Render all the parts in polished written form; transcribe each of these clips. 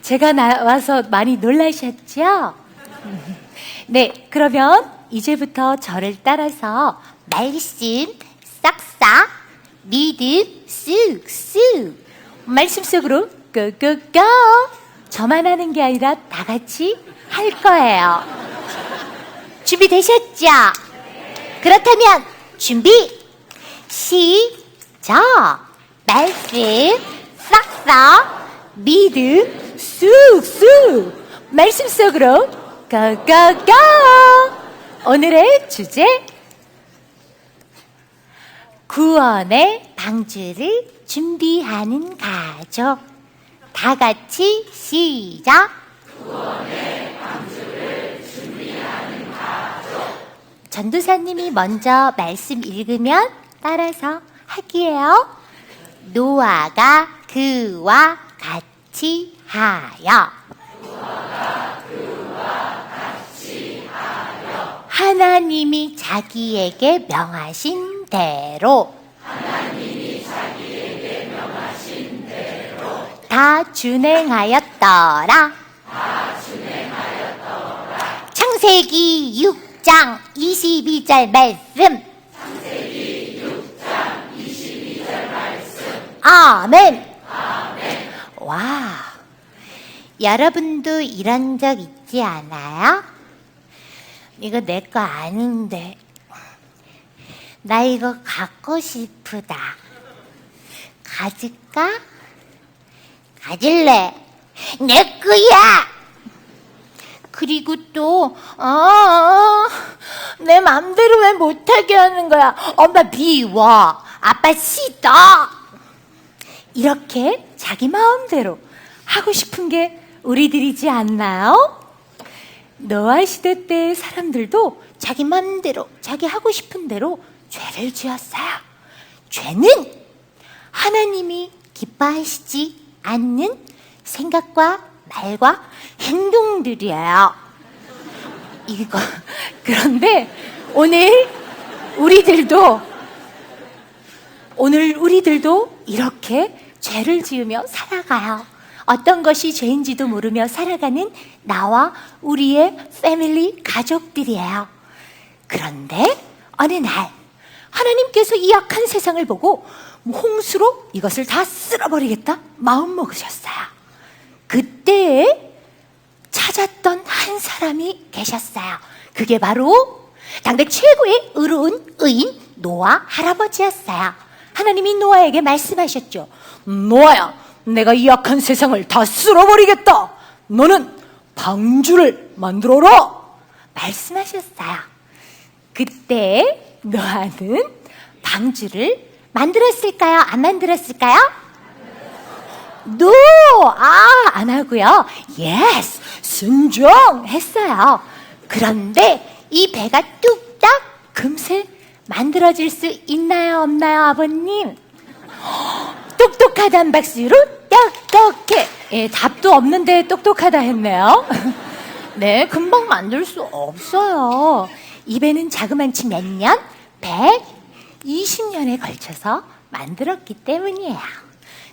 제가 나와서 많이 놀라셨죠? 네, 그러면 이제부터 저를 따라서 말씀 싹싹, 믿음 쑥쑥, 말씀 속으로 고고고. 저만 하는 게 아니라 다 같이 할 거예요. 준비되셨죠? 그렇다면 준비 시작. 말씀 싹싹, 믿음 쑥쑥, 말씀 속으로 고고고. 오늘의 주제, 구원의 방주를 준비하는 가족. 다 같이 시작. 구원의 방주를 준비하는 가족. 전도사님이 먼저 말씀 읽으면 따라서 할게요. 노아가 그와 같이 하여. 노아가 그와 같이 하여. 하나님이 자기에게 명하신 대로. 하나님이 자기에게 명하신 대로. 다 준행하였더라. 다 준행하였더라. 창세기 6장 22절 말씀. 창세기 6장 22절 말씀. 아멘. 아멘. 와, 여러분도 이런 적 있지 않아요? 이거 내 거 아닌데 나 이거 갖고 싶다. 가질까? 가질래. 내 거야. 그리고 또 내 맘대로 왜 못하게 하는 거야. 엄마 비워, 아빠 싫어. 이렇게 자기 마음대로 하고 싶은 게 우리들이지 않나요? 노아 시대 때의 사람들도 자기 맘대로 자기 하고 싶은 대로 죄를 지었어요. 죄는 하나님이 기뻐하시지 않는 생각과 말과 행동들이에요. 이거 그런데 오늘 우리들도 이렇게 죄를 지으며 살아가요. 어떤 것이 죄인지도 모르며 살아가는 나와 우리의 패밀리 가족들이에요. 그런데 어느 날 하나님께서 이 악한 세상을 보고 홍수로 이것을 다 쓸어버리겠다 마음먹으셨어요. 그때에 찾았던 한 사람이 계셨어요. 그게 바로 당대 최고의 의로운 의인 노아 할아버지였어요. 하나님이 노아에게 말씀하셨죠. 노아야, 내가 이 악한 세상을 다 쓸어버리겠다. 너는 방주를 만들어라. 말씀하셨어요. 그때 노아는 방주를 만들었을까요? 안 만들었을까요? No! 안 하고요. Yes! 순종했어요. 그런데 이 배가 뚝딱 금세 만들어질 수 있나요? 없나요, 아버님? 똑똑하단 박수로 똑똑해. 예, 답도 없는데 똑똑하다 했네요. 네, 금방 만들 수 없어요. 이 배는 자그만치 몇 년? 120년에 걸쳐서 만들었기 때문이에요.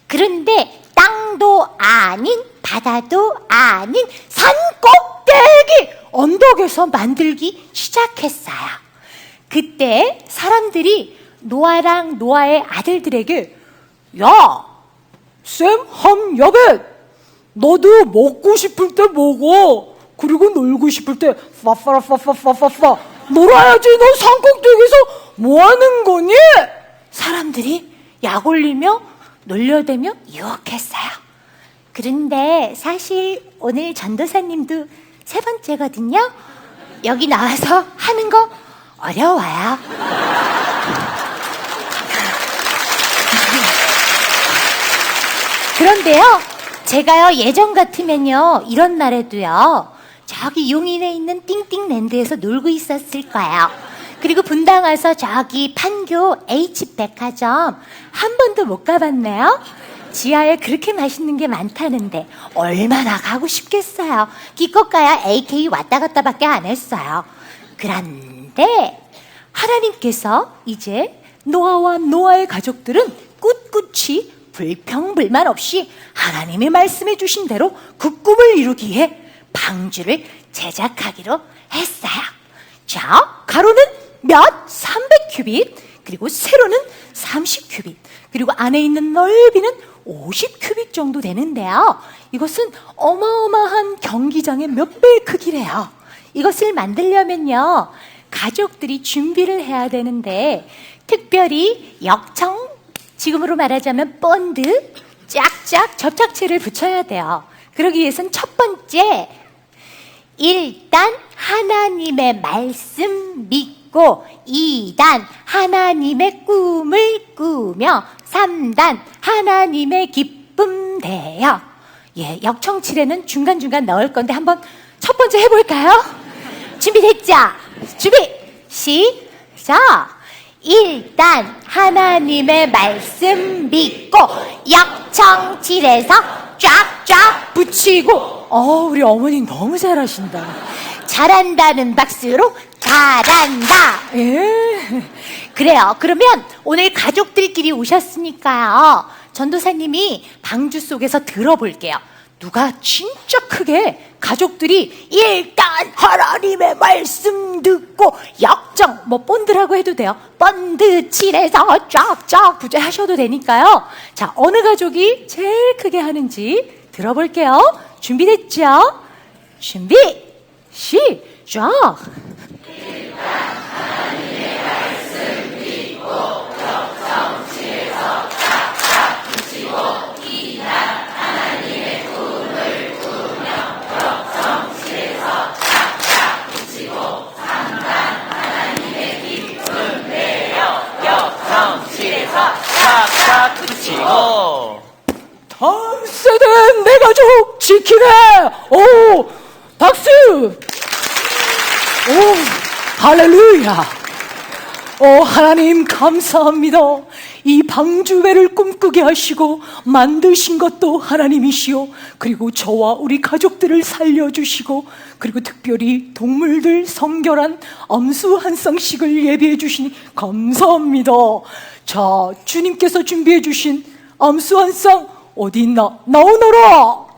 그런데 땅도 아닌 바다도 아닌 산 꼭대기 언덕에서 만들기 시작했어요. 그때 사람들이 노아랑 노아의 아들들에게 야, 샘, 함, 야벳, 너도 먹고 싶을 때 먹어. 그리고 놀고 싶을 때 파파라파파파파파 놀아야지. 너 산꼭대기에서 뭐 하는 거니? 사람들이 약 올리며 놀려대며 유혹했어요. 그런데 사실 오늘 전도사님도 3번째거든요. 여기 나와서 하는 거 어려워요. 그런데요, 제가요 예전 같으면요 이런 날에도요 저기 용인에 있는 띵띵랜드에서 놀고 있었을 거예요. 그리고 분당 와서 저기 판교 H백화점 한 번도 못 가봤네요. 지하에 그렇게 맛있는 게 많다는데 얼마나 가고 싶겠어요. 기껏 가야 AK 왔다 갔다 밖에 안 했어요. 그런데 하나님께서 이제 노아와 노아의 가족들은 꿋꿋이 불평불만 없이 하나님이 말씀해 주신 대로 그 꿈을 이루기 위해 방주를 제작하기로 했어요. 자, 가로는 몇? 300큐빗, 그리고 세로는 30큐빗, 그리고 안에 있는 넓이는 50큐빗 정도 되는데요. 이것은 어마어마한 경기장의 몇 배의 크기래요. 이것을 만들려면요, 가족들이 준비를 해야 되는데, 특별히 역청, 지금으로 말하자면 본드, 짝짝 접착제를 붙여야 돼요. 그러기 위해서는 첫 번째, 일단 하나님의 말씀 믿고, 2단 하나님의 꿈을 꾸며, 3단 하나님의 기쁨 대여. 예, 역청칠에는 중간중간 넣을 건데 한번 첫 번째 해볼까요? 준비됐죠? 준비 시작. 일단 하나님의 말씀 믿고 역청칠에서 쫙쫙 붙이고. 우리 어머니 너무 잘하신다. 잘한다는 박수로 잘한다. 예. 그래요. 그러면 오늘 가족들끼리 오셨으니까요, 전도사님이 방주 속에서 들어볼게요. 누가 진짜 크게 가족들이 일단 하나님의 말씀 듣고 역정, 뭐 본드라고 해도 돼요. 본드 칠해서 쫙쫙 부재 하셔도 되니까요. 자, 어느 가족이 제일 크게 하는지 들어볼게요. 준비됐죠? 준비 시작. 일단 하나님의 말씀 믿고 역정치에서 쫙쫙 붙이고, 2단 하나님의 꿈을 꾸며 역정치에서 쫙쫙 붙이고, 3단 하나님의 기쁨 내어 역정치에서 쫙쫙 붙이고. 다음 세대 내 가족 지키네. 오, 박수. 오, 할렐루야. 하나님 감사합니다. 이 방주배를 꿈꾸게 하시고 만드신 것도 하나님이시오. 그리고 저와 우리 가족들을 살려주시고, 그리고 특별히 동물들 성결한 암수 한 쌍씩을 예비해 주시니 감사합니다. 자, 주님께서 준비해 주신 암수 한 쌍 어디 있나? 나오너라.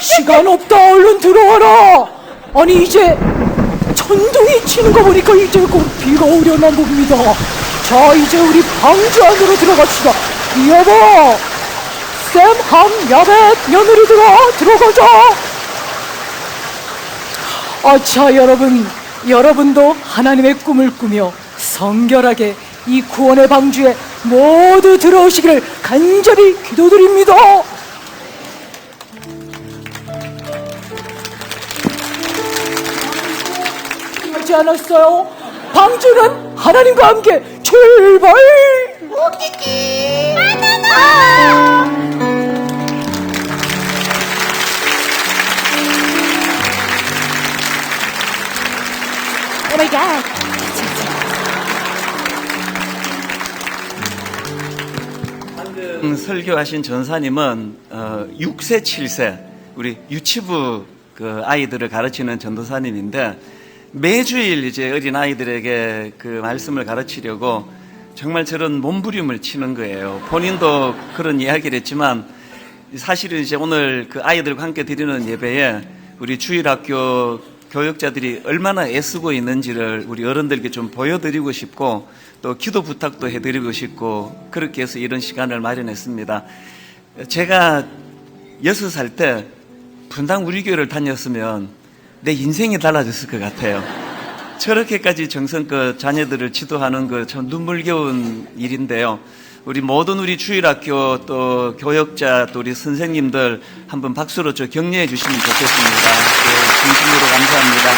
시간 없다. 얼른 들어와라. 아니, 이제 천둥이 치는 거 보니까 이제 곧 비가 오려나 봅니다. 자, 이제 우리 방주 안으로 들어갑시다. 여보, 쌤, 함, 야벳, 며느리들아, 들어가자. 자, 여러분도 하나님의 꿈을 꾸며 성결하게 이 구원의 방주에 모두 들어오시기를 간절히 기도드립니다. 하지 않았어요? 방주는 하나님과 함께 출발! 우기기! 바나나! 오 마이 갓! 방금 설교하신 전사님은 6세, 7세 우리 유치부 그 아이들을 가르치는 전도사님인데, 매주일 이제 어린 아이들에게 그 말씀을 가르치려고 정말 저런 몸부림을 치는 거예요. 본인도 그런 이야기를 했지만, 사실은 이제 오늘 그 아이들과 함께 드리는 예배에 우리 주일학교 교역자들이 얼마나 애쓰고 있는지를 우리 어른들께 좀 보여드리고 싶고, 또 기도 부탁도 해드리고 싶고, 그렇게 해서 이런 시간을 마련했습니다. 제가 6살 때 분당 우리 교회를 다녔으면 내 인생이 달라졌을 것 같아요. 저렇게까지 정성껏 자녀들을 지도하는 거 참 눈물겨운 일인데요. 우리 모든 우리 주일학교 또 교역자 또 우리 선생님들 한번 박수로 저 격려해 주시면 좋겠습니다. 진심으로 감사합니다.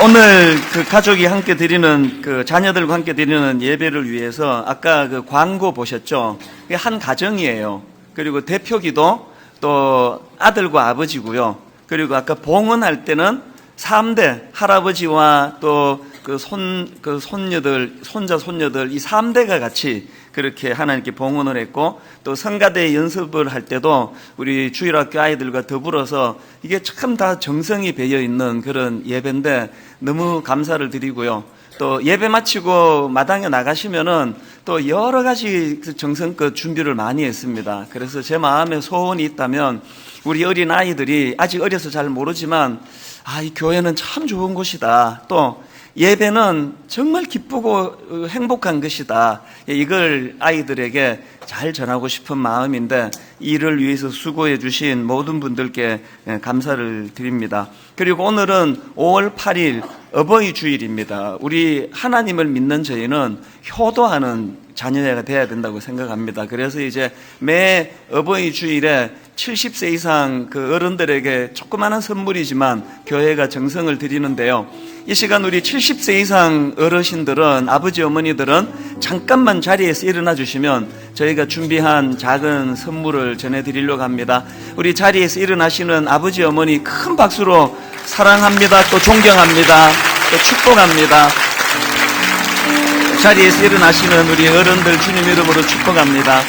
오늘 그 가족이 함께 드리는 그 자녀들과 함께 드리는 예배를 위해서 아까 그 광고 보셨죠? 그게 한 가정이에요. 그리고 대표기도 또 아들과 아버지고요. 그리고 아까 봉헌할 때는 3대 할아버지와 또 그 손녀들, 손자, 손녀들 이 3대가 같이 그렇게 하나님께 봉헌을 했고 또 성가대 연습을 할 때도 우리 주일학교 아이들과 더불어서 이게 참 다 정성이 배어 있는 그런 예배인데 너무 감사를 드리고요. 또 예배 마치고 마당에 나가시면은 또 여러 가지 정성껏 준비를 많이 했습니다. 그래서 제 마음에 소원이 있다면 우리 어린 아이들이 아직 어려서 잘 모르지만 이 교회는 참 좋은 곳이다. 또 예배는 정말 기쁘고 행복한 것이다. 이걸 아이들에게 잘 전하고 싶은 마음인데 이를 위해서 수고해 주신 모든 분들께 감사를 드립니다. 그리고 오늘은 5월 8일 어버이 주일입니다. 우리 하나님을 믿는 저희는 효도하는 자녀가 돼야 된다고 생각합니다. 그래서 이제 매 어버이 주일에 70세 이상 그 어른들에게 조그마한 선물이지만 교회가 정성을 드리는데요. 이 시간 우리 70세 이상 어르신들은, 아버지 어머니들은 잠깐만 자리에서 일어나 주시면 저희가 준비한 작은 선물을 전해드리려고 합니다. 우리 자리에서 일어나시는 아버지 어머니 큰 박수로 사랑합니다, 또 존경합니다, 또 축복합니다. 자리에서 일어나시는 우리 어른들 주님 이름으로 축복합니다.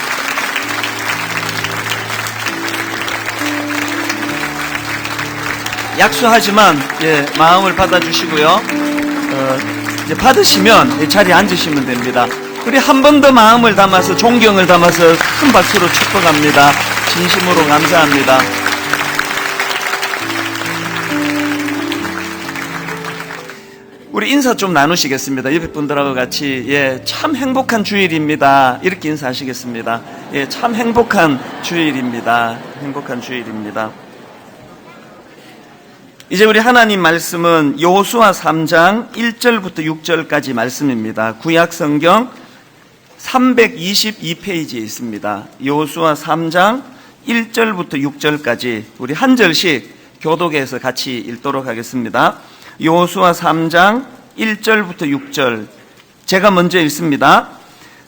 약수하지만 마음을 받아주시고요. 이제 받으시면 자리에 앉으시면 됩니다. 우리 한 번 더 마음을 담아서 존경을 담아서 큰 박수로 축복합니다. 진심으로 감사합니다. 우리 인사 좀 나누시겠습니다. 옆에 분들하고 같이 참 행복한 주일입니다. 이렇게 인사하시겠습니다. 참 행복한 주일입니다. 행복한 주일입니다. 이제 우리 하나님 말씀은 여호수아 3장 1절부터 6절까지 말씀입니다. 구약 성경 322페이지에 있습니다. 여호수아 3장 1절부터 6절까지 우리 한 절씩 교독해서 같이 읽도록 하겠습니다. 여호수아 3장 1절부터 6절 제가 먼저 읽습니다.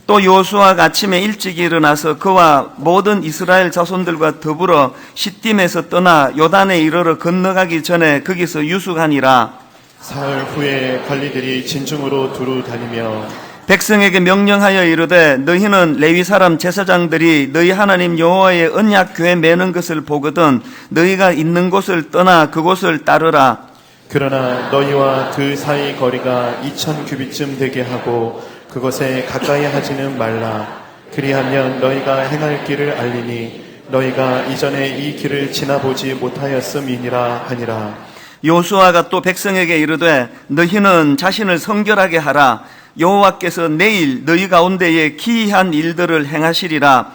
또 여호수아가 아침에 일찍 일어나서 그와 모든 이스라엘 자손들과 더불어 시딤에서 떠나 요단에 이르러 건너가기 전에 거기서 유숙하니라. 사흘 후에 관리들이 진중으로 두루 다니며 백성에게 명령하여 이르되 너희는 레위 사람 제사장들이 너희 하나님 여호와의 언약 교회 매는 것을 보거든 너희가 있는 곳을 떠나 그곳을 따르라. 그러나 너희와 그 사이 거리가 2000규빗쯤 되게 하고 그것에 가까이 하지는 말라. 그리하면 너희가 행할 길을 알리니 너희가 이전에 이 길을 지나보지 못하였음이니라 하니라. 여호수아가 또 백성에게 이르되 너희는 자신을 성결하게 하라. 여호와께서 내일 너희 가운데에 기이한 일들을 행하시리라.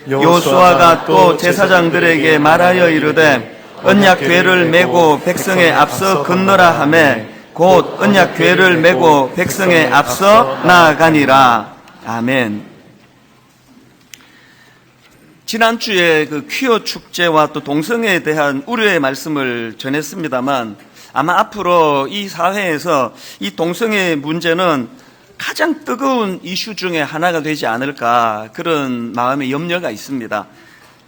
여호수아가 또 제사장들에게 말하여 이르되 언약궤를 메고 백성에 앞서 건너라 하매 곧 언약궤를 메고 백성에 앞서 나아가니라. 아멘. 지난주에 그 퀴어 축제와 또 동성애에 대한 우려의 말씀을 전했습니다만 아마 앞으로 이 사회에서 이 동성애 문제는 가장 뜨거운 이슈 중에 하나가 되지 않을까 그런 마음의 염려가 있습니다.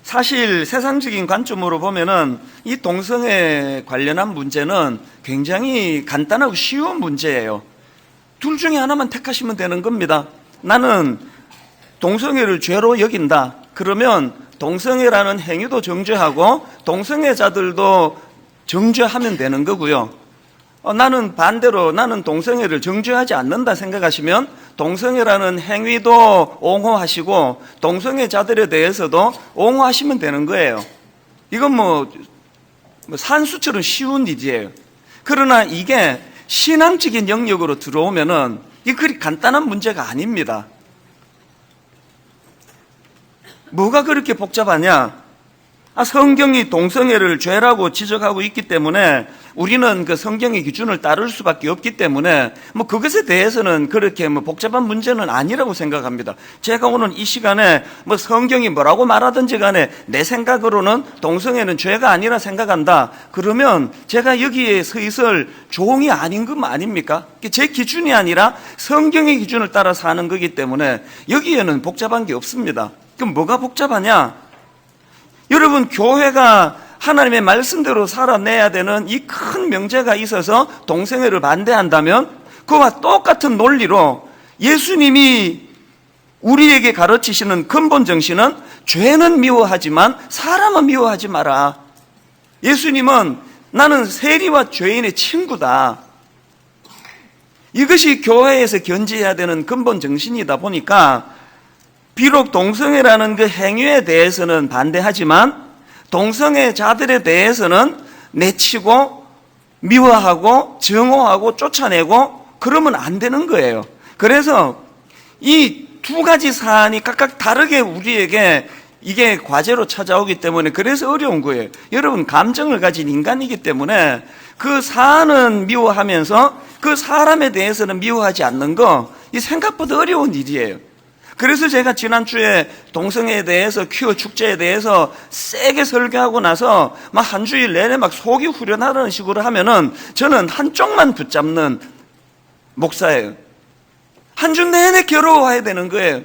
사실 세상적인 관점으로 보면은 이 동성애 관련한 문제는 굉장히 간단하고 쉬운 문제예요. 둘 중에 하나만 택하시면 되는 겁니다. 나는 동성애를 죄로 여긴다. 그러면 동성애라는 행위도 정죄하고 동성애자들도 정죄하면 되는 거고요. 나는 반대로 나는 동성애를 정죄하지 않는다 생각하시면 동성애라는 행위도 옹호하시고 동성애자들에 대해서도 옹호하시면 되는 거예요. 이건 뭐 산수처럼 쉬운 일이에요. 그러나 이게 신앙적인 영역으로 들어오면은 이게 그리 간단한 문제가 아닙니다. 뭐가 그렇게 복잡하냐? 성경이 동성애를 죄라고 지적하고 있기 때문에 우리는 그 성경의 기준을 따를 수밖에 없기 때문에 그것에 대해서는 그렇게 복잡한 문제는 아니라고 생각합니다. 제가 오늘 이 시간에 성경이 뭐라고 말하든지 간에 내 생각으로는 동성애는 죄가 아니라 생각한다. 그러면 제가 여기에 서 있을 종이 아닌 것 아닙니까? 제 기준이 아니라 성경의 기준을 따라서 하는 거기 때문에 여기에는 복잡한 게 없습니다. 그럼 뭐가 복잡하냐? 여러분, 교회가 하나님의 말씀대로 살아내야 되는 이 큰 명제가 있어서 동성애를 반대한다면 그와 똑같은 논리로 예수님이 우리에게 가르치시는 근본 정신은 죄는 미워하지만 사람은 미워하지 마라. 예수님은 나는 세리와 죄인의 친구다. 이것이 교회에서 견지해야 되는 근본 정신이다 보니까 비록 동성애라는 그 행위에 대해서는 반대하지만 동성애자들에 대해서는 내치고 미워하고 정오하고 쫓아내고 그러면 안 되는 거예요. 그래서 이 두 가지 사안이 각각 다르게 우리에게 이게 과제로 찾아오기 때문에 그래서 어려운 거예요. 여러분, 감정을 가진 인간이기 때문에 그 사안은 미워하면서 그 사람에 대해서는 미워하지 않는 거, 이 생각보다 어려운 일이에요. 그래서 제가 지난주에 동성애에 대해서 퀴어 축제에 대해서 세게 설교하고 나서 막 한 주일 내내 막 속이 후련하다는 식으로 하면은 저는 한쪽만 붙잡는 목사예요. 한 주 내내 괴로워해야 되는 거예요.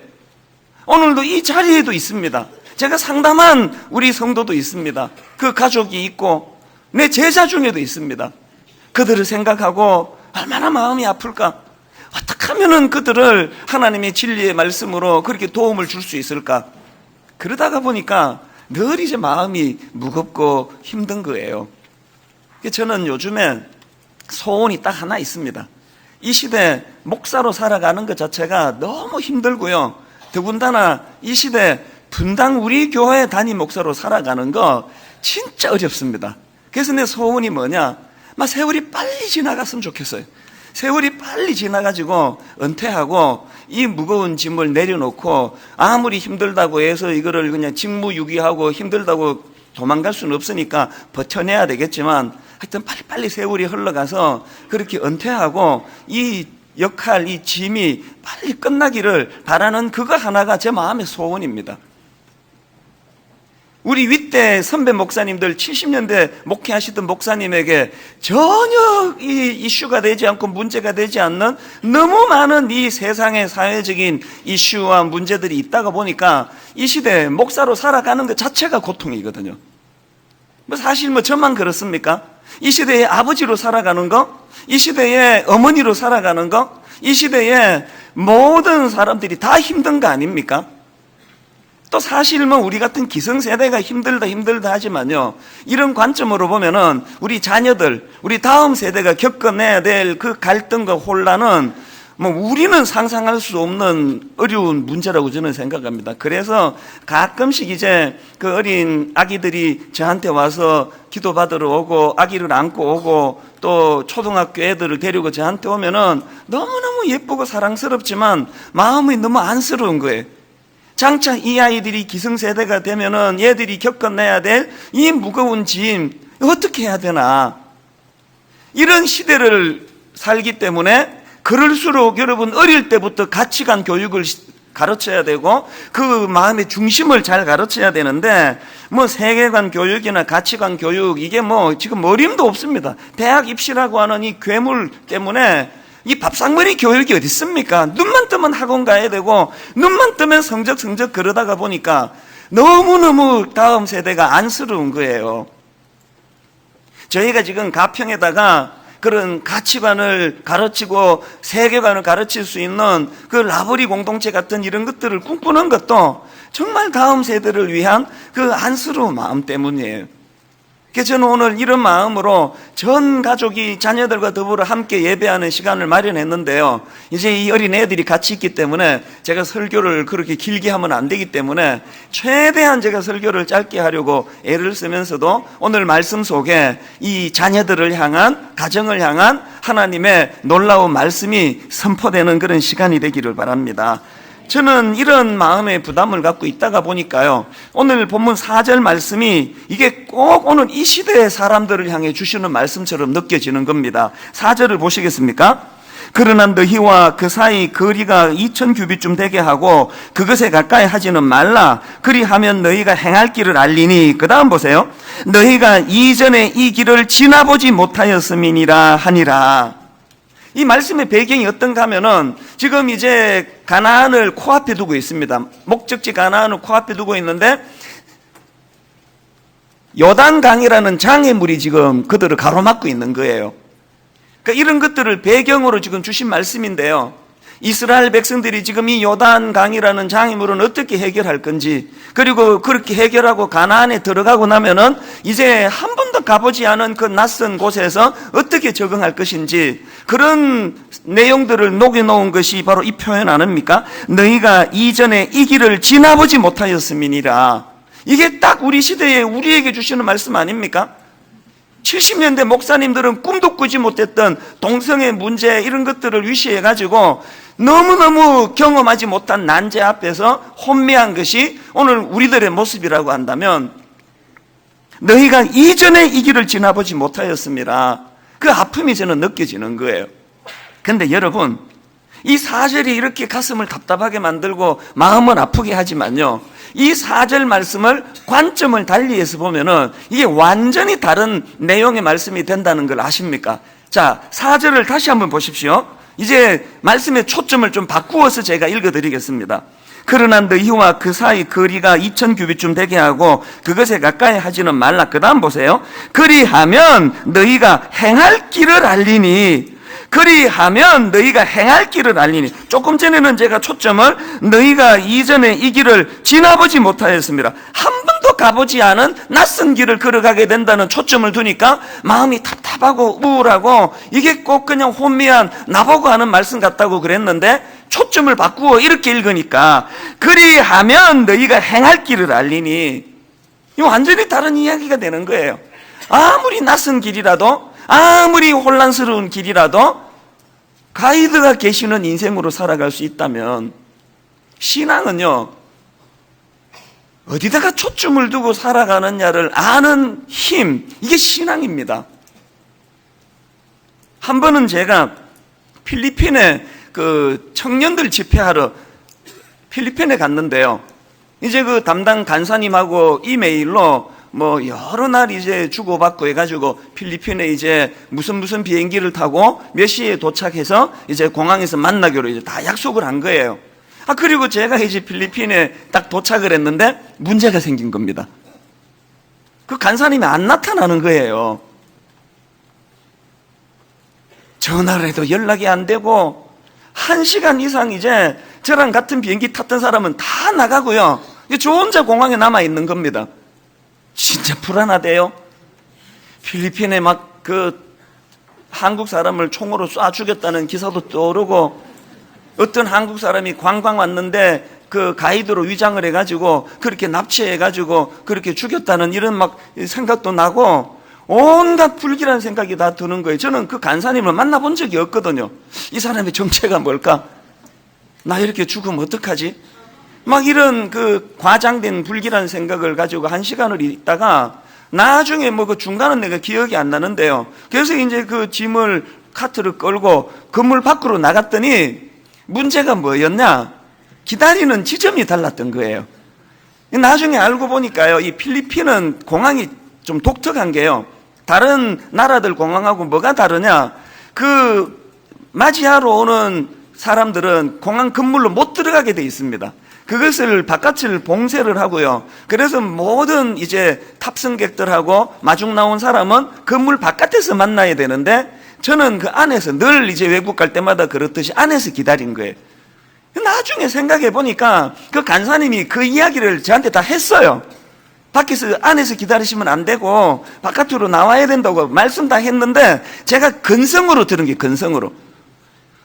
오늘도 이 자리에도 있습니다. 제가 상담한 우리 성도도 있습니다. 그 가족이 있고 내 제자 중에도 있습니다. 그들을 생각하고 얼마나 마음이 아플까? 어떻게 하면은 그들을 하나님의 진리의 말씀으로 그렇게 도움을 줄 수 있을까? 그러다가 보니까 늘 이제 마음이 무겁고 힘든 거예요. 저는 요즘에 소원이 딱 하나 있습니다. 이 시대 목사로 살아가는 것 자체가 너무 힘들고요. 더군다나 이 시대 분당 우리 교회 담임 목사로 살아가는 거 진짜 어렵습니다. 그래서 내 소원이 뭐냐? 세월이 빨리 지나갔으면 좋겠어요. 세월이 빨리 지나가지고 은퇴하고 이 무거운 짐을 내려놓고 아무리 힘들다고 해서 이거를 그냥 직무유기하고 힘들다고 도망갈 수는 없으니까 버텨내야 되겠지만 하여튼 빨리빨리 세월이 흘러가서 그렇게 은퇴하고 이 역할, 이 짐이 빨리 끝나기를 바라는 그거 하나가 제 마음의 소원입니다. 우리 윗대 선배 목사님들 70년대 목회하시던 목사님에게 전혀 이 이슈가 되지 않고 문제가 되지 않는 너무 많은 이 세상의 사회적인 이슈와 문제들이 있다가 보니까 이 시대 목사로 살아가는 것 자체가 고통이거든요. 사실 저만 그렇습니까? 이 시대의 아버지로 살아가는 거, 이 시대의 어머니로 살아가는 거, 이 시대의 모든 사람들이 다 힘든 거 아닙니까? 또 사실 우리 같은 기성세대가 힘들다 하지만요, 이런 관점으로 보면은 우리 자녀들, 우리 다음 세대가 겪어내야 될 그 갈등과 혼란은 우리는 상상할 수 없는 어려운 문제라고 저는 생각합니다. 그래서 가끔씩 이제 그 어린 아기들이 저한테 와서 기도받으러 오고 아기를 안고 오고 또 초등학교 애들을 데리고 저한테 오면은 너무너무 예쁘고 사랑스럽지만 마음이 너무 안쓰러운 거예요. 장차 이 아이들이 기성세대가 되면은 얘들이 겪어내야 될 이 무거운 짐 어떻게 해야 되나, 이런 시대를 살기 때문에 그럴수록 여러분 어릴 때부터 가치관 교육을 가르쳐야 되고 그 마음의 중심을 잘 가르쳐야 되는데 세계관 교육이나 가치관 교육 이게 지금 어림도 없습니다. 대학 입시라고 하는 이 괴물 때문에 이 밥상머리 교육이 어디 있습니까? 눈만 뜨면 학원 가야 되고 눈만 뜨면 성적 그러다가 보니까 너무너무 다음 세대가 안쓰러운 거예요. 저희가 지금 가평에다가 그런 가치관을 가르치고 세계관을 가르칠 수 있는 그 라버리 공동체 같은 이런 것들을 꿈꾸는 것도 정말 다음 세대를 위한 그 안쓰러운 마음 때문이에요. 그래서 저는 오늘 이런 마음으로 전 가족이 자녀들과 더불어 함께 예배하는 시간을 마련했는데요. 이제 이 어린 애들이 같이 있기 때문에 제가 설교를 그렇게 길게 하면 안 되기 때문에 최대한 제가 설교를 짧게 하려고 애를 쓰면서도 오늘 말씀 속에 이 자녀들을 향한, 가정을 향한 하나님의 놀라운 말씀이 선포되는 그런 시간이 되기를 바랍니다. 저는 이런 마음의 부담을 갖고 있다가 보니까요, 오늘 본문 4절 말씀이 이게 꼭 오늘 이 시대의 사람들을 향해 주시는 말씀처럼 느껴지는 겁니다. 4절을 보시겠습니까? 그러나 너희와 그 사이 거리가 2000규빗쯤 되게 하고 그것에 가까이 하지는 말라. 그리하면 너희가 행할 길을 알리니. 그 다음 보세요. 너희가 이전에 이 길을 지나보지 못하였음이니라 하니라. 이 말씀의 배경이 어떤가 하면은 지금 이제 가나안을 코앞에 두고 있습니다. 목적지 가나안을 코앞에 두고 있는데 요단강이라는 장애물이 지금 그들을 가로막고 있는 거예요. 그러니까 이런 것들을 배경으로 지금 주신 말씀인데요, 이스라엘 백성들이 지금 이 요단강이라는 장애물은 어떻게 해결할 건지, 그리고 그렇게 해결하고 가나안에 들어가고 나면은 이제 한 번도 가보지 않은 그 낯선 곳에서 어떻게 적응할 것인지, 그런 내용들을 녹여놓은 것이 바로 이 표현 아닙니까? 너희가 이전에 이 길을 지나보지 못하였음이니라. 이게 딱 우리 시대에 우리에게 주시는 말씀 아닙니까? 70년대 목사님들은 꿈도 꾸지 못했던 동성애 문제 이런 것들을 위시해가지고 너무너무 경험하지 못한 난제 앞에서 혼미한 것이 오늘 우리들의 모습이라고 한다면, 너희가 이전에 이 길을 지나보지 못하였습니다. 그 아픔이 저는 느껴지는 거예요. 근데 여러분, 이 4절이 이렇게 가슴을 답답하게 만들고 마음을 아프게 하지만요, 이 4절 말씀을 관점을 달리해서 보면은 이게 완전히 다른 내용의 말씀이 된다는 걸 아십니까? 자, 4절을 다시 한번 보십시오. 이제 말씀의 초점을 좀 바꾸어서 제가 읽어드리겠습니다. 그러나 너희와 그 사이 거리가 2000규빗쯤 되게 하고 그것에 가까이 하지는 말라. 그 다음 보세요. 그리하면 너희가 행할 길을 알리니. 그리하면 너희가 행할 길을 알리니. 조금 전에는 제가 초점을 너희가 이전에 이 길을 지나보지 못하였습니다. 한 번도 가보지 않은 낯선 길을 걸어가게 된다는 초점을 두니까 마음이 답답하고 우울하고 이게 꼭 그냥 혼미한 나보고 하는 말씀 같다고 그랬는데, 초점을 바꾸어 이렇게 읽으니까 그리하면 너희가 행할 길을 알리니. 이거 완전히 다른 이야기가 되는 거예요. 아무리 낯선 길이라도, 아무리 혼란스러운 길이라도 가이드가 계시는 인생으로 살아갈 수 있다면, 신앙은요, 어디다가 초점을 두고 살아가느냐를 아는 힘, 이게 신앙입니다. 한 번은 제가 필리핀에 그 청년들 집회하러 필리핀에 갔는데요, 이제 그 담당 간사님하고 이메일로 뭐 여러 날 이제 주고받고 해가지고 필리핀에 이제 무슨 비행기를 타고 몇 시에 도착해서 이제 공항에서 만나기로 이제 다 약속을 한 거예요. 그리고 제가 이제 필리핀에 딱 도착을 했는데 문제가 생긴 겁니다. 그 간사님이 안 나타나는 거예요. 전화를 해도 연락이 안 되고 1시간 이상 이제 저랑 같은 비행기 탔던 사람은 다 나가고요, 저 혼자 공항에 남아 있는 겁니다. 진짜 불안하대요. 필리핀에 막 그 한국 사람을 총으로 쏴 죽였다는 기사도 떠오르고, 어떤 한국 사람이 관광 왔는데 그 가이드로 위장을 해가지고 그렇게 납치해가지고 그렇게 죽였다는 이런 막 생각도 나고, 온갖 불길한 생각이 다 드는 거예요. 저는 그 간사님을 만나본 적이 없거든요. 이 사람의 정체가 뭘까? 나 이렇게 죽으면 어떡하지? 막 이런 그 과장된 불길한 생각을 가지고 1시간을 있다가 나중에 뭐 그 중간은 내가 기억이 안 나는데요, 그래서 이제 그 짐을 카트를 끌고 건물 밖으로 나갔더니 문제가 뭐였냐? 기다리는 지점이 달랐던 거예요. 나중에 알고 보니까요, 이 필리핀은 공항이 좀 독특한 게요, 다른 나라들 공항하고 뭐가 다르냐? 그 맞이하러 오는 사람들은 공항 건물로 못 들어가게 돼 있습니다. 그것을 바깥을 봉쇄를 하고요, 그래서 모든 이제 탑승객들하고 마중 나온 사람은 건물 바깥에서 만나야 되는데, 저는 그 안에서 늘 이제 외국 갈 때마다 그렇듯이 안에서 기다린 거예요. 나중에 생각해 보니까 그 간사님이 그 이야기를 저한테 다 했어요. 밖에서 안에서 기다리시면 안 되고 바깥으로 나와야 된다고 말씀 다 했는데, 제가 근성으로 들은 게 근성으로.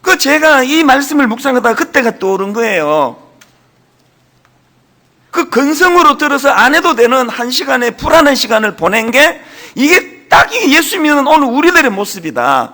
그 제가 이 말씀을 묵상하다가 그때가 떠오른 거예요. 그 근성으로 들어서 안 해도 되는 1시간의 불안한 시간을 보낸 게, 이게 딱 예수 믿는 오늘 우리들의 모습이다.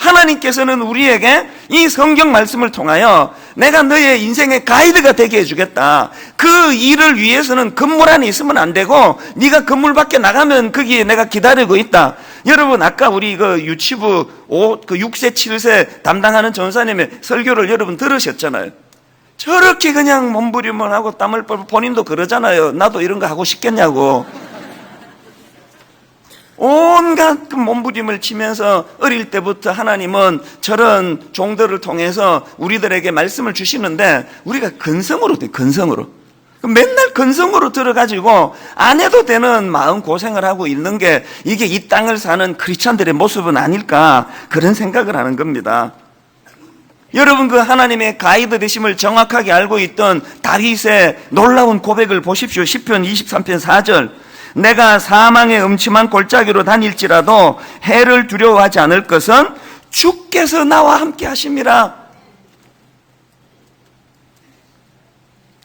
하나님께서는 우리에게 이 성경 말씀을 통하여 내가 너의 인생의 가이드가 되게 해주겠다. 그 일을 위해서는 건물 안에 있으면 안 되고 네가 건물 밖에 나가면 거기에 내가 기다리고 있다. 여러분 아까 우리 그 유치부 6세 7세 담당하는 전사님의 설교를 여러분 들으셨잖아요. 저렇게 그냥 몸부림을 하고 땀을 뻘뻘, 본인도 그러잖아요. 나도 이런 거 하고 싶겠냐고. 온갖 그 몸부림을 치면서 어릴 때부터 하나님은 저런 종들을 통해서 우리들에게 말씀을 주시는데 우리가 근성으로 돼, 근성으로. 맨날 근성으로 들어가지고 안 해도 되는 마음 고생을 하고 있는 게 이게 이 땅을 사는 크리스찬들의 모습은 아닐까 그런 생각을 하는 겁니다. 여러분 그 하나님의 가이드 되심을 정확하게 알고 있던 다윗의 놀라운 고백을 보십시오. 시편 23편 4절. 내가 사망의 음침한 골짜기로 다닐지라도 해를 두려워하지 않을 것은 주께서 나와 함께 하심이라.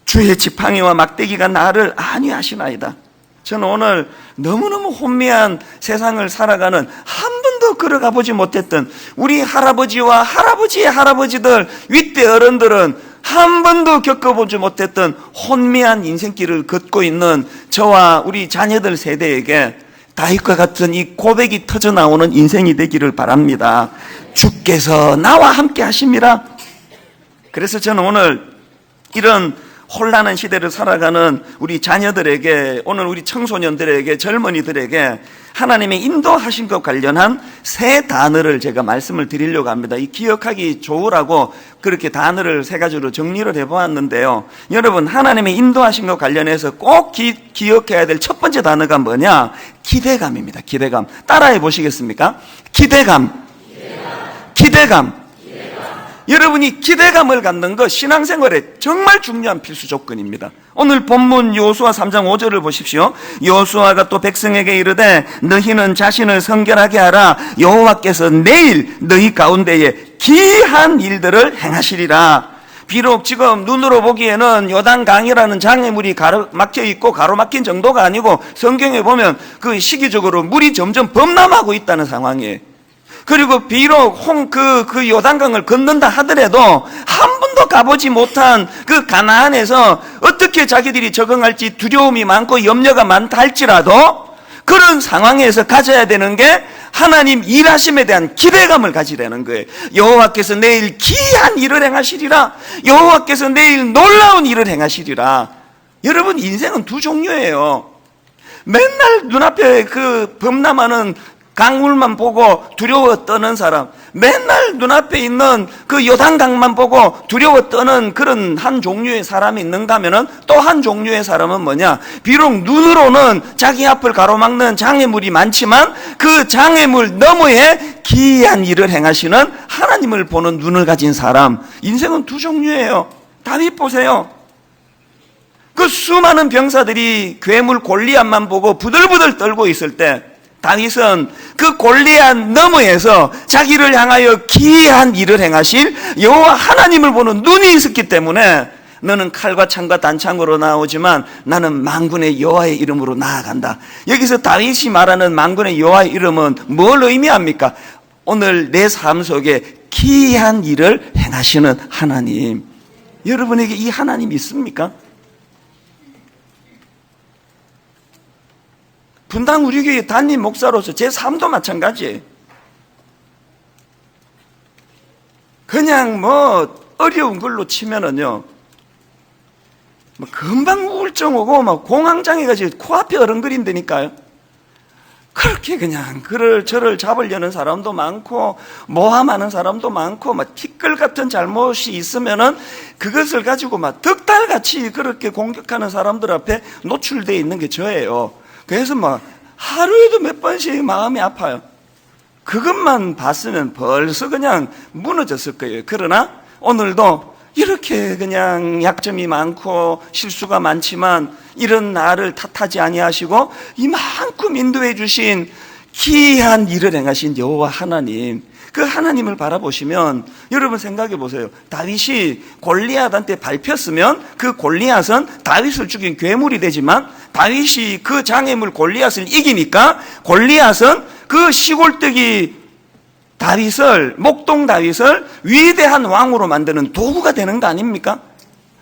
주의 지팡이와 막대기가 나를 안위하시나이다. 저는 오늘 너무너무 혼미한 세상을 살아가는 한 번도 걸어가 보지 못했던 우리 할아버지와 할아버지의 할아버지들 윗대 어른들은 한 번도 겪어보지 못했던 혼미한 인생길을 걷고 있는 저와 우리 자녀들 세대에게 다윗과 같은 이 고백이 터져나오는 인생이 되기를 바랍니다. 주께서 나와 함께 하심이라. 그래서 저는 오늘 이런 혼란한 시대를 살아가는 우리 자녀들에게, 오늘 우리 청소년들에게, 젊은이들에게 하나님의 인도하신 것 관련한 세 단어를 제가 말씀을 드리려고 합니다. 이 기억하기 좋으라고 그렇게 단어를 세 가지로 정리를 해보았는데요. 여러분 하나님의 인도하신 것 관련해서 꼭 기억해야 될 첫 번째 단어가 뭐냐? 기대감입니다. 기대감. 따라해 보시겠습니까? 기대감. 기대감. 여러분이 기대감을 갖는 것 신앙생활에 정말 중요한 필수 조건입니다. 오늘 본문 여호수아 3장 5절을 보십시오. 여호수아가 또 백성에게 이르되 너희는 자신을 성결하게 하라. 여호와께서 내일 너희 가운데에 기이한 일들을 행하시리라. 비록 지금 눈으로 보기에는 요단강이라는 장애물이 가로막혀 있고 가로막힌 정도가 아니고 성경에 보면 그 시기적으로 물이 점점 범람하고 있다는 상황이에요. 그리고 비록 그 요단강을 건넌다 하더라도 한 번도 가보지 못한 그 가나안에서 어떻게 자기들이 적응할지 두려움이 많고 염려가 많다 할지라도 그런 상황에서 가져야 되는 게 하나님 일하심에 대한 기대감을 가지라는 거예요. 여호와께서 내일 기이한 일을 행하시리라. 여호와께서 내일 놀라운 일을 행하시리라. 여러분 인생은 두 종류예요. 맨날 눈앞에 그 범람하는 강물만 보고 두려워 떠는 사람, 맨날 눈앞에 있는 그 요단강만 보고 두려워 떠는 그런 한 종류의 사람이 있는가 하면은 또 한 종류의 사람은 뭐냐? 비록 눈으로는 자기 앞을 가로막는 장애물이 많지만 그 장애물 너머에 기이한 일을 행하시는 하나님을 보는 눈을 가진 사람. 인생은 두 종류예요. 다윗 보세요. 그 수많은 병사들이 괴물 골리앗만 보고 부들부들 떨고 있을 때 다윗은 그 골리앗 너머에서 자기를 향하여 기이한 일을 행하실 여호와 하나님을 보는 눈이 있었기 때문에 너는 칼과 창과 단창으로 나오지만 나는 만군의 여호와의 이름으로 나아간다. 여기서 다윗이 말하는 만군의 여호와의 이름은 뭘 의미합니까? 오늘 내 삶 속에 기이한 일을 행하시는 하나님. 여러분에게 이 하나님이 있습니까? 분당 우리 교회 담임 목사로서 제 삶도 마찬가지예요. 그냥 어려운 걸로 치면은요, 금방 우울증 오고 공황장애가 지금 코앞에 어른거린다니까요. 그렇게 그냥 저를 잡으려는 사람도 많고 모함하는 사람도 많고 티끌 같은 잘못이 있으면은 그것을 가지고 득달같이 그렇게 공격하는 사람들 앞에 노출되어 있는 게 저예요. 그래서 하루에도 몇 번씩 마음이 아파요. 그것만 봤으면 벌써 그냥 무너졌을 거예요. 그러나 오늘도 이렇게 그냥 약점이 많고 실수가 많지만 이런 나를 탓하지 아니하시고 이만큼 인도해 주신 기이한 일을 행하신 여호와 하나님, 그 하나님을 바라보시면 여러분 생각해 보세요. 다윗이 골리앗한테 밟혔으면 그 골리앗은 다윗을 죽인 괴물이 되지만 다윗이 그 장애물 골리앗을 이기니까 골리앗은 그 시골뜨기 목동 다윗을 위대한 왕으로 만드는 도구가 되는 거 아닙니까?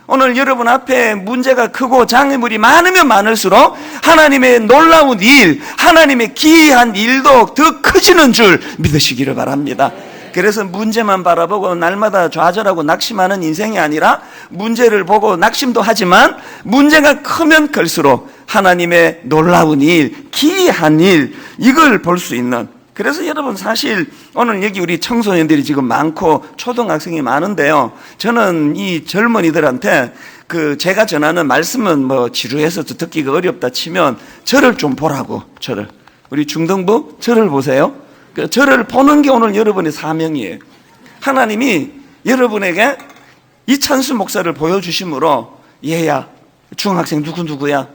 오늘 여러분 앞에 문제가 크고 장애물이 많으면 많을수록 하나님의 놀라운 일, 하나님의 기이한 일도 더 커지는 줄 믿으시기를 바랍니다. 그래서 문제만 바라보고 날마다 좌절하고 낙심하는 인생이 아니라 문제를 보고 낙심도 하지만 문제가 크면 클수록 하나님의 놀라운 일, 기이한 일, 이걸 볼 수 있는. 그래서 여러분 사실 오늘 여기 우리 청소년들이 지금 많고 초등학생이 많은데요. 저는 이 젊은이들한테 제가 전하는 말씀은 뭐 지루해서 듣기가 어렵다 치면 저를 좀 보라고, 저를. 우리 중등부 저를 보세요. 저를 보는 게 오늘 여러분의 사명이에요. 하나님이 여러분에게 이찬수 목사를 보여주심으로 얘야, 중학생 누구야?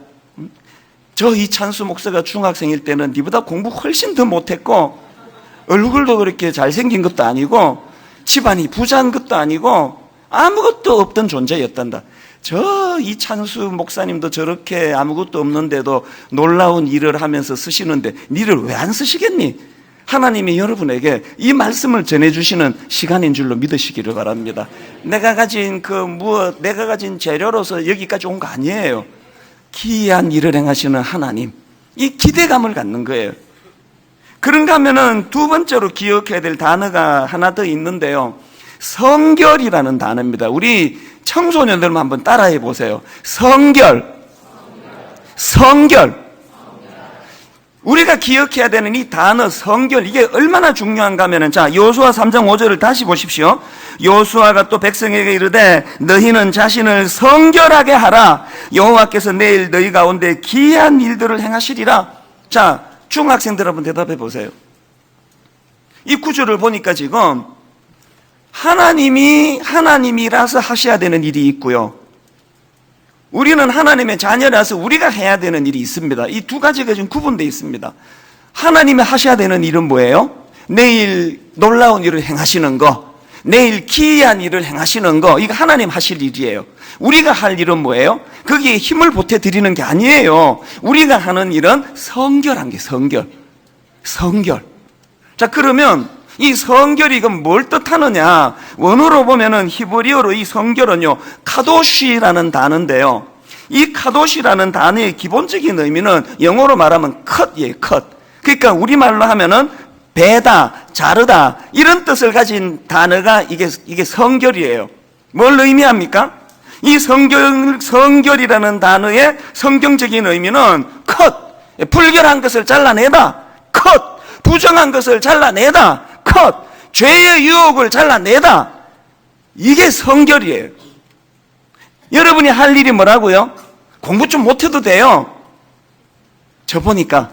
저 이찬수 목사가 중학생일 때는 네보다 공부 훨씬 더 못했고 얼굴도 그렇게 잘생긴 것도 아니고 집안이 부자인 것도 아니고 아무것도 없던 존재였단다. 저 이찬수 목사님도 저렇게 아무것도 없는데도 놀라운 일을 하면서 쓰시는데 니를 왜 안 쓰시겠니? 하나님이 여러분에게 이 말씀을 전해주시는 시간인 줄로 믿으시기를 바랍니다. 내가 가진 내가 가진 재료로서 여기까지 온 거 아니에요. 기이한 일을 행하시는 하나님, 이 기대감을 갖는 거예요. 그런가 하면은 두 번째로 기억해야 될 단어가 하나 더 있는데요. 성결이라는 단어입니다. 우리 청소년들만 한번 따라해 보세요. 성결. 우리가 기억해야 되는 이 단어 성결, 이게 얼마나 중요한가 하면은, 자, 요수아 3장 5절을 다시 보십시오. 요수아가 또 백성에게 이르되 너희는 자신을 성결하게 하라. 여호와께서 내일 너희 가운데 기이한 일들을 행하시리라. 자, 중학생들 한번 대답해 보세요. 이 구절을 보니까 지금 하나님이라서 하셔야 되는 일이 있고요. 우리는 하나님의 자녀라서 우리가 해야 되는 일이 있습니다. 이 두 가지가 지금 구분되어 있습니다. 하나님이 하셔야 되는 일은 뭐예요? 내일 놀라운 일을 행하시는 거, 내일 기이한 일을 행하시는 거, 이거 하나님 하실 일이에요. 우리가 할 일은 뭐예요? 거기에 힘을 보태드리는 게 아니에요. 우리가 하는 일은 성결한 게 성결. 자, 그러면 이 성결이 이건 뭘 뜻하느냐? 원어로 보면은 히브리어로 이 성결은요, 카도시라는 단어인데요. 이 카도시라는 단어의 기본적인 의미는 영어로 말하면 컷이에요, 컷. 그러니까 우리말로 하면은 베다, 자르다, 이런 뜻을 가진 단어가 이게 성결이에요. 뭘 의미합니까? 이 성결이라는 단어의 성경적인 의미는 컷, 불결한 것을 잘라내다, 컷, 부정한 것을 잘라내다, 컷, 죄의 유혹을 잘라내다. 이게 성결이에요. 여러분이 할 일이 뭐라고요? 공부 좀 못해도 돼요. 저 보니까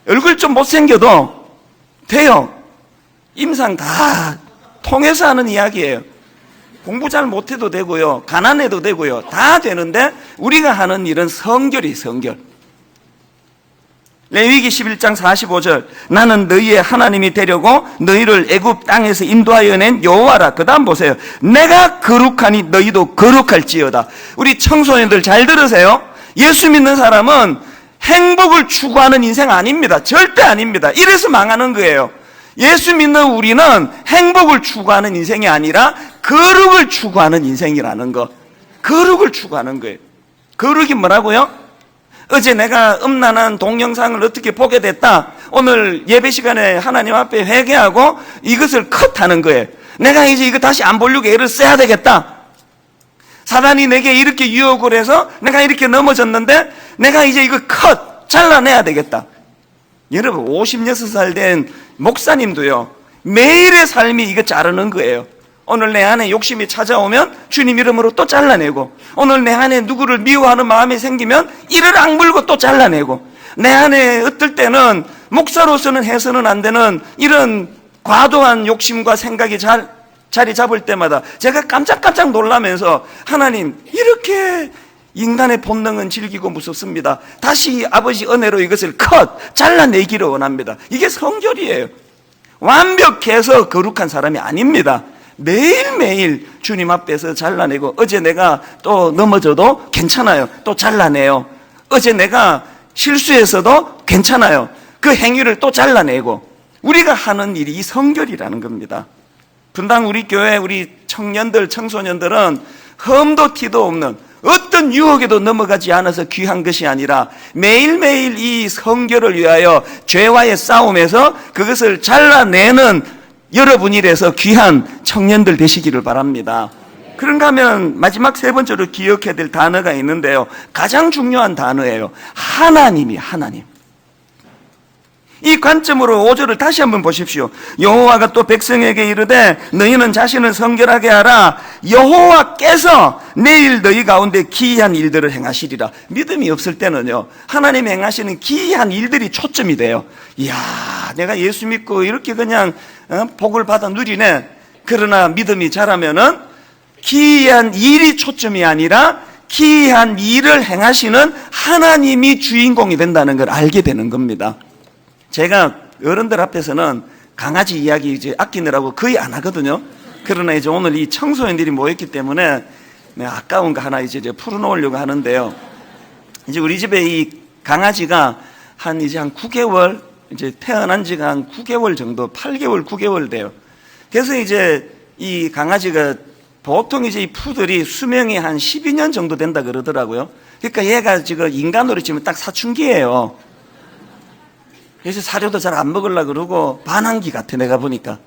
얼굴 좀 못생겨도 돼요. 임상 다 통해서 하는 이야기예요. 공부 잘 못해도 되고요, 가난해도 되고요, 다 되는데 우리가 하는 일은 성결이 성결. 레위기 11장 45절, 나는 너희의 하나님이 되려고 너희를 애굽 땅에서 인도하여 낸 여호와라. 그 다음 보세요. 내가 거룩하니 너희도 거룩할지어다. 우리 청소년들 잘 들으세요. 예수 믿는 사람은 행복을 추구하는 인생 아닙니다. 절대 아닙니다. 이래서 망하는 거예요. 예수 믿는 우리는 행복을 추구하는 인생이 아니라 거룩을 추구하는 인생이라는 거. 거룩을 추구하는 거예요. 거룩이 뭐라고요? 어제 내가 음란한 동영상을 어떻게 보게 됐다. 오늘 예배 시간에 하나님 앞에 회개하고 이것을 컷하는 거예요. 내가 이제 이거 다시 안 보려고 애를 써야 되겠다. 사단이 내게 이렇게 유혹을 해서 내가 이렇게 넘어졌는데 내가 이제 이거 컷, 잘라내야 되겠다. 여러분 56살 된 목사님도요, 매일의 삶이 이거 자르는 거예요. 오늘 내 안에 욕심이 찾아오면 주님 이름으로 또 잘라내고, 오늘 내 안에 누구를 미워하는 마음이 생기면 이를 악물고 또 잘라내고, 내 안에 어떨 때는 목사로서는 해서는 안 되는 이런 과도한 욕심과 생각이 자리 잡을 때마다 제가 깜짝깜짝 놀라면서, 하나님, 이렇게 인간의 본능은 질기고 무섭습니다. 다시 아버지 은혜로 이것을 잘라내기를 원합니다. 이게 성결이에요. 완벽해서 거룩한 사람이 아닙니다. 매일매일 주님 앞에서 잘라내고, 어제 내가 또 넘어져도 괜찮아요. 또 잘라내요. 어제 내가 실수해서도 괜찮아요. 그 행위를 또 잘라내고, 우리가 하는 일이 이 성결이라는 겁니다. 분당 우리 교회 우리 청년들, 청소년들은 흠도 티도 없는 어떤 유혹에도 넘어가지 않아서 귀한 것이 아니라 매일매일 이 성결을 위하여 죄와의 싸움에서 그것을 잘라내는 여러분이라서 귀한 청년들 되시기를 바랍니다. 그런가 하면 마지막 세 번째로 기억해야 될 단어가 있는데요. 가장 중요한 단어예요. 하나님이 하나님. 이 관점으로 5절을 다시 한번 보십시오. 여호와가 또 백성에게 이르되 너희는 자신을 성결하게 하라. 여호와께서 내일 너희 가운데 기이한 일들을 행하시리라. 믿음이 없을 때는요, 하나님이 행하시는 기이한 일들이 초점이 돼요. 이야, 내가 예수 믿고 이렇게 그냥 복을 받아 누리네. 그러나 믿음이 자라면은 기이한 일이 초점이 아니라 기이한 일을 행하시는 하나님이 주인공이 된다는 걸 알게 되는 겁니다. 제가 어른들 앞에서는 강아지 이야기 이제 아끼느라고 거의 안 하거든요. 그러나 이제 오늘 이 청소년들이 모였기 때문에 아까운 거 하나 이제 풀어놓으려고 하는데요. 이제 우리 집에 이 강아지가 한 9개월, 이제 태어난 지가 한 9개월 정도, 8개월, 9개월 돼요. 그래서 이제 이 강아지가 보통 이제 이 푸들이 수명이 한 12년 정도 된다 그러더라고요. 그러니까 얘가 지금 인간으로 치면 딱 사춘기예요. 그래서 사료도 잘 안 먹으려고 그러고 반항기 같아, 내가 보니까.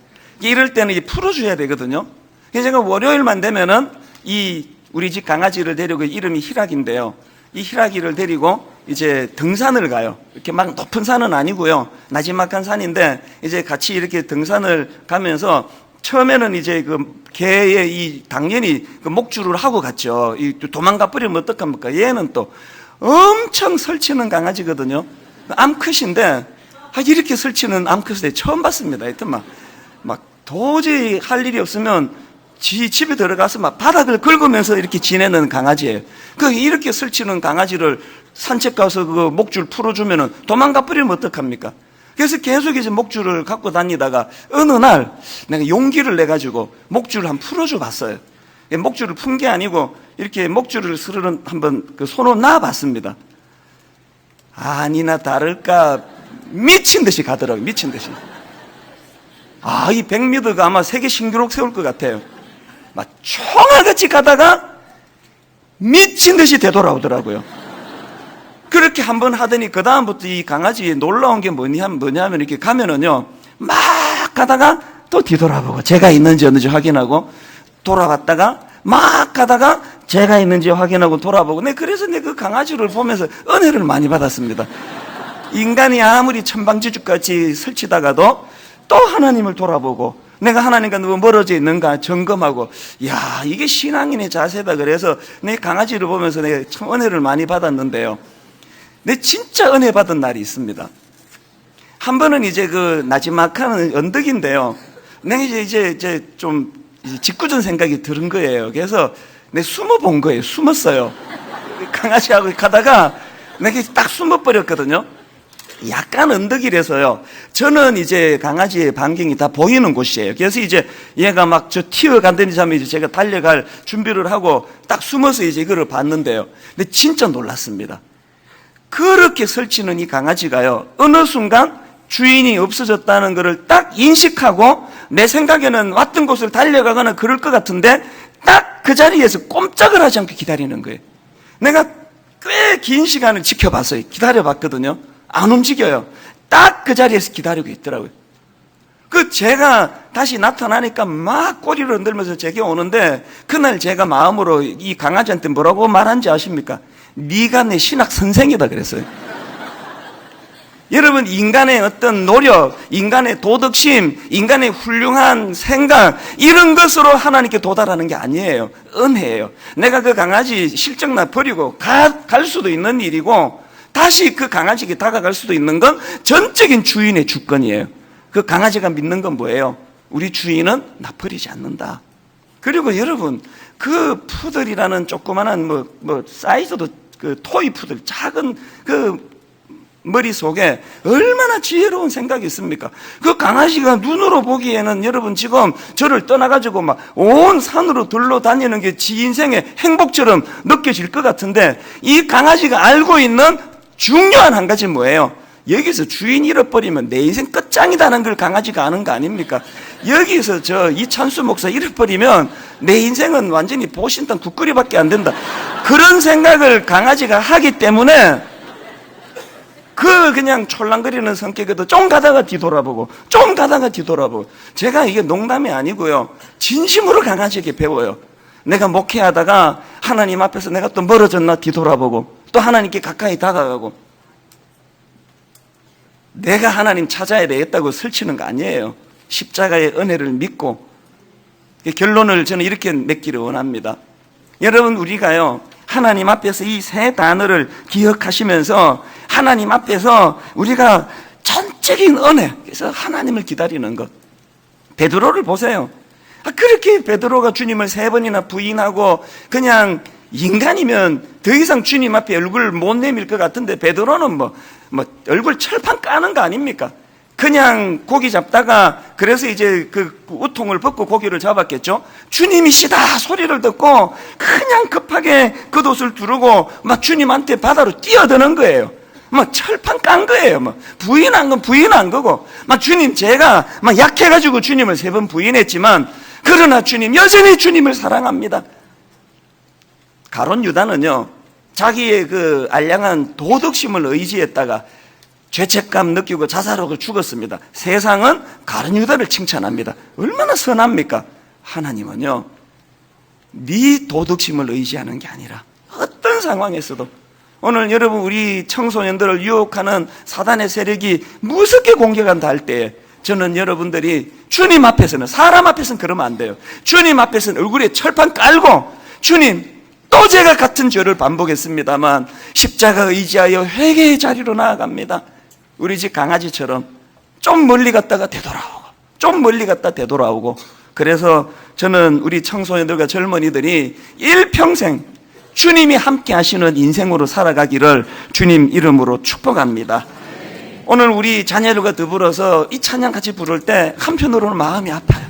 이럴 때는 이제 풀어줘야 되거든요. 그래서 제가 월요일만 되면은 우리 집 강아지를 데리고, 이름이 희락인데요. 이 희락이를 데리고 이제 등산을 가요. 이렇게 막 높은 산은 아니고요. 나지막한 산인데 이제 같이 이렇게 등산을 가면서 처음에는 이제 그 개의 당연히 그 목줄을 하고 갔죠. 도망가 버리면 어떡합니까? 얘는 또 엄청 설치는 강아지거든요. 암컷인데, 이렇게 설치는 암컷을 처음 봤습니다. 하여튼 막 도저히 할 일이 없으면 집에 들어가서 막 바닥을 긁으면서 이렇게 지내는 강아지예요. 이렇게 설치는 강아지를 산책 가서 그 목줄 풀어주면은 도망가 버리면 어떡합니까? 그래서 계속 이제 목줄을 갖고 다니다가 어느 날 내가 용기를 내가지고 목줄을 한번 풀어줘 봤어요. 목줄을 푼 게 아니고 이렇게 목줄을 스르르 한번 그 손으로 놔봤습니다. 아니나 다를까 미친 듯이 가더라고요. 미친 듯이. 이 백미더가 아마 세계 신기록 세울 것 같아요. 막 총알같이 가다가 미친 듯이 되돌아오더라고요. 그렇게 한번 하더니 그 다음부터 이 강아지에 놀라운 게 뭐냐면 이렇게 가면은요, 막 가다가 또 뒤돌아보고 제가 있는지 없는지 확인하고 돌아왔다가 막 가다가 제가 있는지 확인하고 돌아보고. 그래서 그 강아지를 보면서 은혜를 많이 받았습니다. 인간이 아무리 천방지축같이 설치다가도 또 하나님을 돌아보고 내가 하나님과 너무 멀어져 있는가 점검하고, 야, 이게 신앙인의 자세다. 그래서 내 강아지를 보면서 내가 참 은혜를 많이 받았는데요. 내 진짜 은혜 받은 날이 있습니다. 한 번은 이제 그 나지막한 언덕인데요. 내가 이제 좀 짓궂은 생각이 들은 거예요. 그래서 내가 숨어 본 거예요. 숨었어요. 강아지하고 가다가 내가 딱 숨어 버렸거든요. 약간 언덕이라서요. 저는 이제 강아지의 반경이 다 보이는 곳이에요. 그래서 이제 얘가 막 튀어간다니 하면 이제 제가 달려갈 준비를 하고 딱 숨어서 이제 이거를 봤는데요. 근데 진짜 놀랐습니다. 그렇게 설치는 이 강아지가요, 어느 순간 주인이 없어졌다는 것을 딱 인식하고 내 생각에는 왔던 곳을 달려가거나 그럴 것 같은데 딱 그 자리에서 꼼짝을 하지 않고 기다리는 거예요. 내가 꽤 긴 시간을 지켜봤어요. 기다려봤거든요. 안 움직여요. 딱 그 자리에서 기다리고 있더라고요. 제가 다시 나타나니까 막 꼬리를 흔들면서 제게 오는데, 그날 제가 마음으로 이 강아지한테 뭐라고 말한지 아십니까? 네가 내 신학 선생이다 그랬어요. 여러분, 인간의 어떤 노력, 인간의 도덕심, 인간의 훌륭한 생각, 이런 것으로 하나님께 도달하는 게 아니에요. 은혜예요. 내가 그 강아지 실적나 버리고 갈 수도 있는 일이고, 다시 그 강아지에게 다가갈 수도 있는 건 전적인 주인의 주권이에요. 그 강아지가 믿는 건 뭐예요? 우리 주인은 나 버리지 않는다. 그리고 여러분, 그 푸들이라는 조그마한 사이즈도 그 토이 푸들, 작은 그 머릿속에 얼마나 지혜로운 생각이 있습니까? 그 강아지가 눈으로 보기에는 여러분 지금 저를 떠나가지고 막 온 산으로 둘러다니는 게 지 인생의 행복처럼 느껴질 것 같은데, 이 강아지가 알고 있는 중요한 한 가지 뭐예요? 여기서 주인 잃어버리면 내 인생 끝장이다는 걸 강아지가 아는 거 아닙니까? 여기서 저 이찬수 목사 잃어버리면 내 인생은 완전히 보신탕 국거리밖에 안 된다. 그런 생각을 강아지가 하기 때문에 그냥 촐랑거리는 성격에도 좀 가다가 뒤돌아보고 좀 가다가 뒤돌아보고, 제가 이게 농담이 아니고요, 진심으로 강아지에게 배워요. 내가 목회하다가 하나님 앞에서 내가 또 멀어졌나 뒤돌아보고 또 하나님께 가까이 다가가고, 내가 하나님 찾아야 되겠다고 설치는 거 아니에요. 십자가의 은혜를 믿고. 결론을 저는 이렇게 맺기를 원합니다. 여러분, 우리가요, 하나님 앞에서 이 세 단어를 기억하시면서 하나님 앞에서 우리가 전적인 은혜, 그래서 하나님을 기다리는 것. 베드로를 보세요. 그렇게 베드로가 주님을 3번이나 부인하고 그냥 인간이면 더 이상 주님 앞에 얼굴을 못 내밀 것 같은데, 베드로는 뭐 얼굴 철판 까는 거 아닙니까? 그냥 고기 잡다가, 그래서 이제 그 우통을 벗고 고기를 잡았겠죠. 주님이시다 소리를 듣고 그냥 급하게 겉옷을 두르고 막 주님한테 바다로 뛰어드는 거예요. 막 철판 깐 거예요. 막 부인한 건 부인한 거고, 막 주님, 제가 막 약해가지고 주님을 3번 부인했지만 그러나 주님, 여전히 주님을 사랑합니다. 가룟 유다는요, 자기의 그 알량한 도덕심을 의지했다가 죄책감 느끼고 자살하고 죽었습니다. 세상은 가룟 유다를 칭찬합니다. 얼마나 선합니까? 하나님은요, 네 도덕심을 의지하는 게 아니라 어떤 상황에서도, 오늘 여러분, 우리 청소년들을 유혹하는 사단의 세력이 무섭게 공격한다 할 때에 저는 여러분들이 주님 앞에서는, 사람 앞에서는 그러면 안 돼요. 주님 앞에서는 얼굴에 철판 깔고, 주님, 또 제가 같은 죄를 반복했습니다만 십자가 의지하여 회개의 자리로 나아갑니다. 우리 집 강아지처럼 좀 멀리 갔다가 되돌아오고, 좀 멀리 갔다 되돌아오고. 그래서 저는 우리 청소년들과 젊은이들이 일평생 주님이 함께 하시는 인생으로 살아가기를 주님 이름으로 축복합니다. 오늘 우리 자녀들과 더불어서 이 찬양 같이 부를 때 한편으로는 마음이 아파요.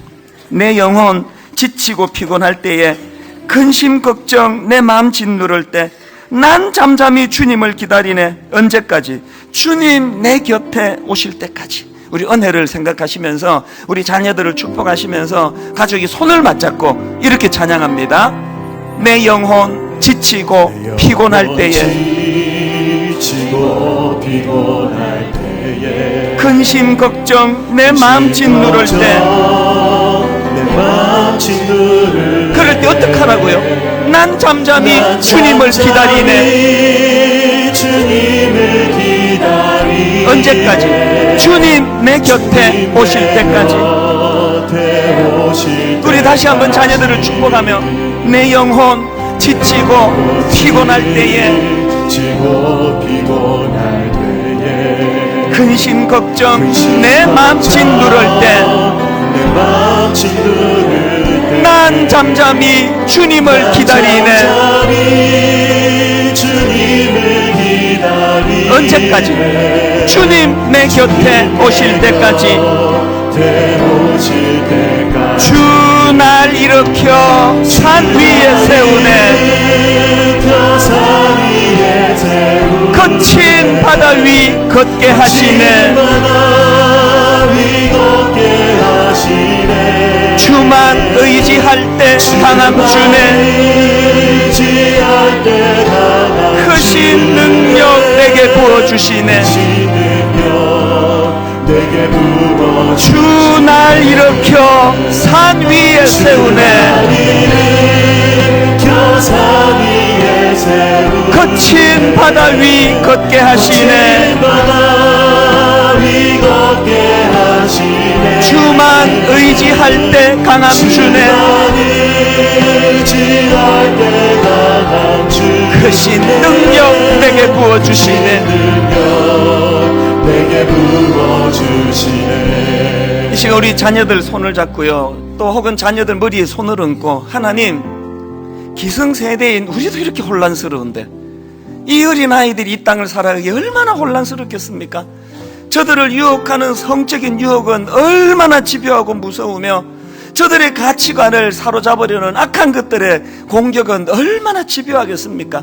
내 영혼 지치고 피곤할 때에, 근심 걱정 내 마음 짓누를 때 난 잠잠히 주님을 기다리네. 언제까지? 주님 내 곁에 오실 때까지. 우리 은혜를 생각하시면서, 우리 자녀들을 축복하시면서 가족이 손을 맞잡고 이렇게 찬양합니다. 내 영혼 지치고 피곤할 때에, 근심 걱정 내 마음 짓누를 때, 그럴 때 어떡하라고요? 난 잠잠히 주님을 기다리네. 언제까지? 주님 내 곁에 오실 때까지. 우리 다시 한번 자녀들을 축복하며, 내 영혼 지치고 피곤할 때에, 근심 걱정 내 마음 짓누를 때, 난 잠잠히 주님을 기다리네. 언제까지? 주님 내 곁에 오실 때까지. 주 날 일으켜 산 위에 세우네. 거친 바다 위 걷게 하시네. 주만 의지할 때 강함 주네. 크신 능력 내게 부어주시네. 주 날 일으켜 산 위에 세우네. 거친 바다 위 걷게 하시네. 주만 의지할 때 강함 주네. 크신 능력 내게 부어주시네. 이 시간 우리 자녀들 손을 잡고요, 또 혹은 자녀들 머리에 손을 얹고, 하나님, 기성세대인 우리도 이렇게 혼란스러운데 이 어린아이들이 이 땅을 살아가기 얼마나 혼란스럽겠습니까? 저들을 유혹하는 성적인 유혹은 얼마나 집요하고 무서우며, 저들의 가치관을 사로잡으려는 악한 것들의 공격은 얼마나 집요하겠습니까?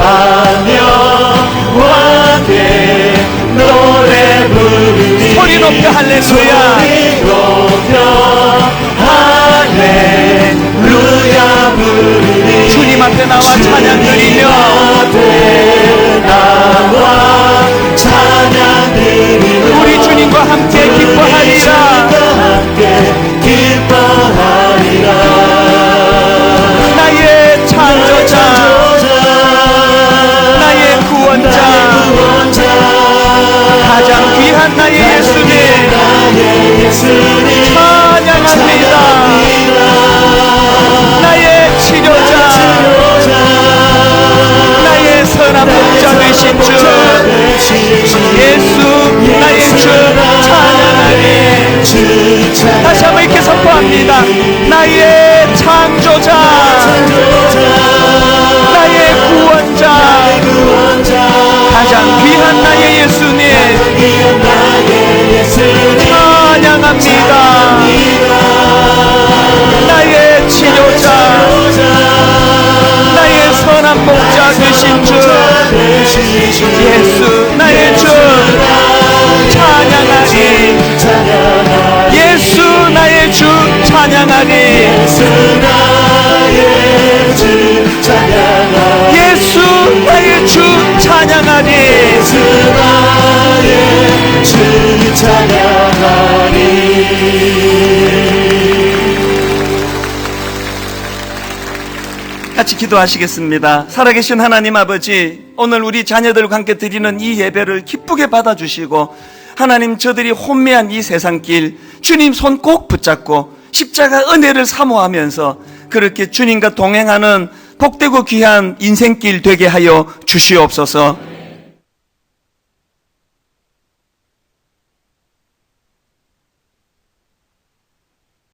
찬양합니다. 나의 치료자, 나의 선한 목자 되신 주 예수 나의 주 찬양하니. 다시 한번 이렇게 선포합니다. 나의 창조자, 나의 구원자, 가장 귀한 나의 예수님 찬양합니다. 나의 치료자, 나의 선한 목자 되신 주 예수 나의 주 찬양하니. 예수 나의 주 찬양하니. 예수 나의 주 찬양하니. 같이 기도하시겠습니다. 살아계신 하나님 아버지, 오늘 우리 자녀들과 함께 드리는 이 예배를 기쁘게 받아주시고, 하나님 저들이 혼미한 이 세상길 주님 손 꼭 붙잡고 십자가 은혜를 사모하면서 그렇게 주님과 동행하는 복되고 귀한 인생길 되게 하여 주시옵소서.